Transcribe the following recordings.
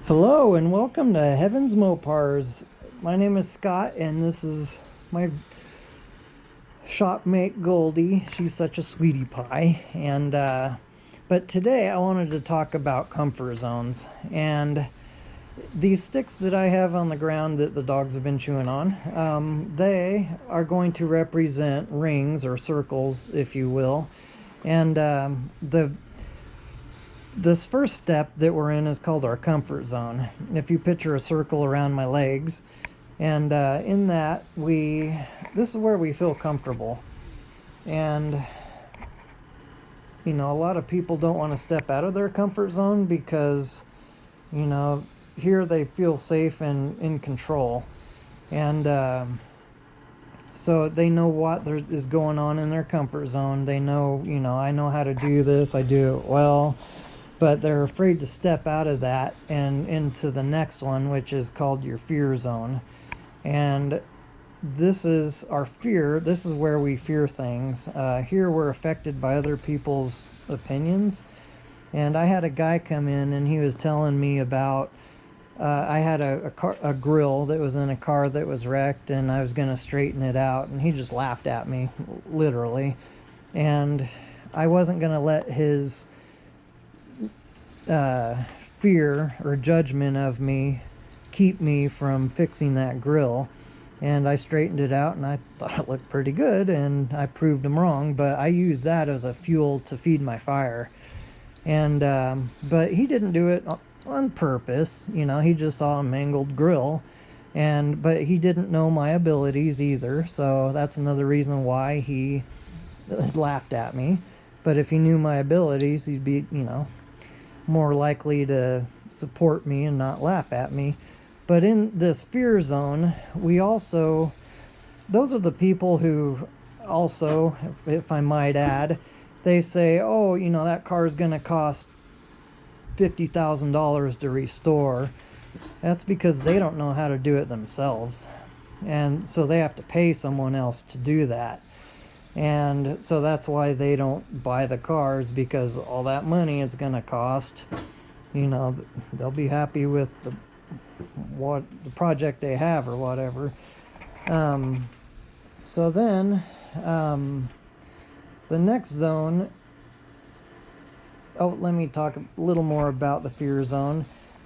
Hello and welcome to Heaven's Mopars. My name is Scott and this is my shopmate Goldie. She's such a sweetie pie. But today I wanted to talk about comfort zones. And these sticks that I have on the ground that the dogs have been chewing on, they are going to represent rings or circles, if you will. And this first step that we're in is called our comfort zone. If you picture a circle around my legs, and in that this is where we feel comfortable. And you know, a lot of people don't want to step out of their comfort zone because, you know, here they feel safe and in control. And so they know what there is going on in their comfort zone. They know, you know, I know how to do this, I do it well. But they're afraid to step out of that and into the next one, which is called your fear zone. And this is our fear. This is where we fear things. Here we're affected by other people's opinions. And I had a guy come in and he was telling me about I had a grill that was in a car that was wrecked and I was going to straighten it out. And he just laughed at me, literally. And I wasn't going to let his fear or judgment of me keep me from fixing that grill. And I straightened it out and I thought it looked pretty good and I proved him wrong, but I used that as a fuel to feed my fire. And but he didn't do it on purpose, you know, he just saw a mangled grill. But he didn't know my abilities either, so that's another reason why he laughed at me. But if he knew my abilities, he'd be, you know, more likely to support me and not laugh at me. But in this fear zone, those are the people who also, if I might add, they say, oh, you know, that car is going to cost $50,000 to restore. That's because they don't know how to do it themselves. And so they have to pay someone else to do that. And so that's why they don't buy the cars, because all that money it's going to cost, you know, they'll be happy with the project they have or whatever. So then the next zone, let me talk a little more about the fear zone.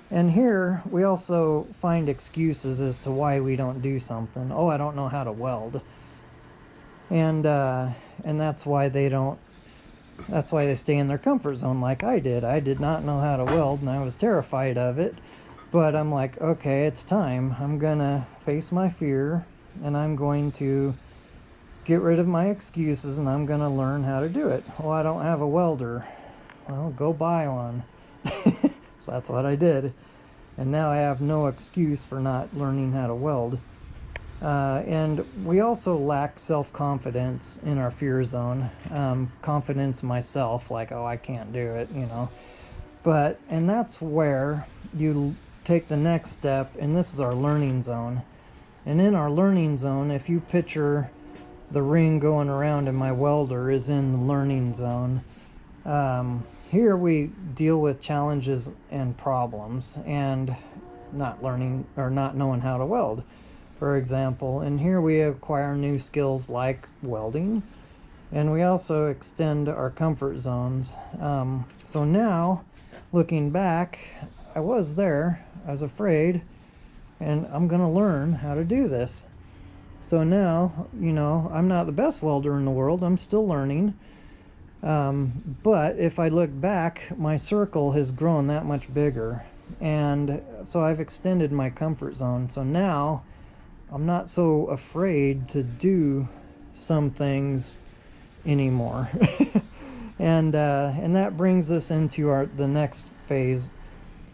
And here we also find excuses as to why we don't do something. Oh, I don't know how to weld. And that's why they stay in their comfort zone like I did. I did not know how to weld and I was terrified of it. But I'm like, okay, it's time. I'm gonna face my fear and I'm going to get rid of my excuses and I'm gonna learn how to do it. Well, I don't have a welder. Well, go buy one. So that's what I did. And now I have no excuse for not learning how to weld. And we also lack self-confidence in our fear zone. Confidence in myself, like, oh, I can't do it, you know. And that's where you take the next step, and this is our learning zone. And in our learning zone, if you picture the ring going around and my welder is in the learning zone, here we deal with challenges and problems and not learning or not knowing how to weld, for example. And here we acquire new skills like welding, and we also extend our comfort zones. So now, looking back, I was there, I was afraid, and I'm gonna learn how to do this. So now, you know, I'm not the best welder in the world, I'm still learning. But if I look back, my circle has grown that much bigger. And so I've extended my comfort zone. So now I'm not so afraid to do some things anymore. And that brings us into the next phase,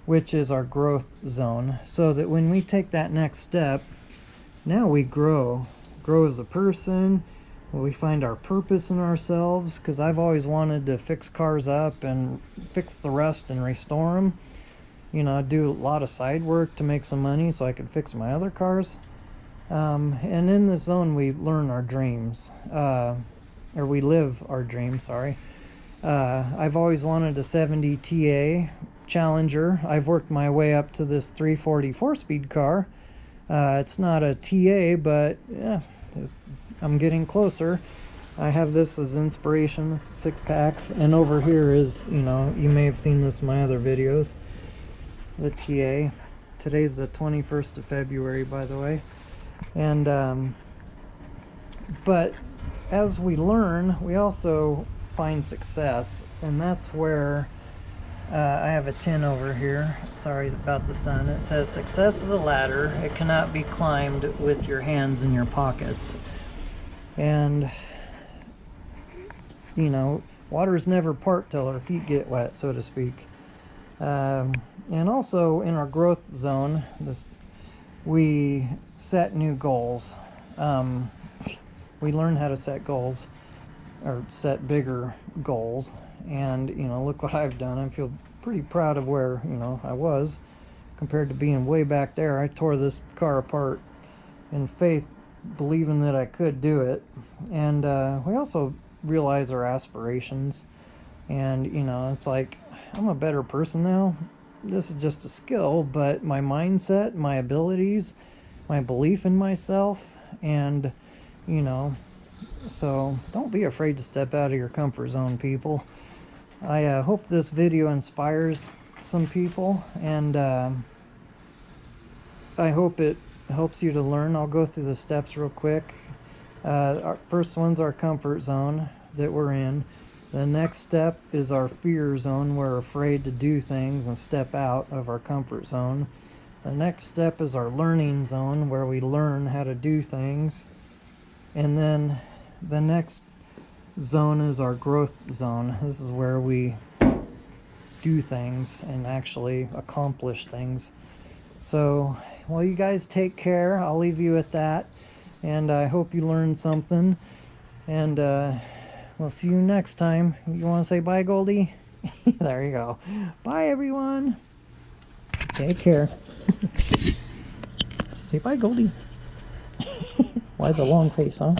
which is our growth zone. So that when we take that next step, now we grow as a person. We find our purpose in ourselves, because I've always wanted to fix cars up and fix the rust and restore them. You know, do a lot of side work to make some money so I could fix my other cars. And in this zone, we learn our dreams, or we live our dreams, sorry. I've always wanted a 70 TA Challenger. I've worked my way up to this 340 4-speed car. It's not a TA, but yeah, I'm getting closer. I have this as inspiration. It's a 6-pack, and over here is, you know, you may have seen this in my other videos, the TA. Today's the 21st of February, by the way. And but as we learn, we also find success, and that's where I have a tin over here. Sorry about the sun. It says, "Success is a ladder. It cannot be climbed with your hands in your pockets." And you know, waters never part till our feet get wet, so to speak. And also in our growth zone, we set new goals. We learn how to set goals, or set bigger goals. And you know, look what I've done. I feel pretty proud of where, you know, I was compared to being way back there. I tore this car apart in faith, believing that I could do it. And we also realize our aspirations, and you know, it's like, I'm a better person now. This is just a skill, but my mindset, my abilities, my belief in myself, and you know, so don't be afraid to step out of your comfort zone, people. I hope this video inspires some people, and I hope it helps you to learn. I'll go through the steps real quick. Our first one's our comfort zone that we're in. The next step is our fear zone. We're afraid to do things and step out of our comfort zone. The next step is our learning zone, where we learn how to do things. And then the next zone is our growth zone. This is where we do things and actually accomplish things. So, well, you guys take care. I'll leave you at that. And I hope you learned something. And we'll see you next time. You want to say bye, Goldie? There you go. Bye, everyone. Take care. Say bye, Goldie. Why the long face, huh?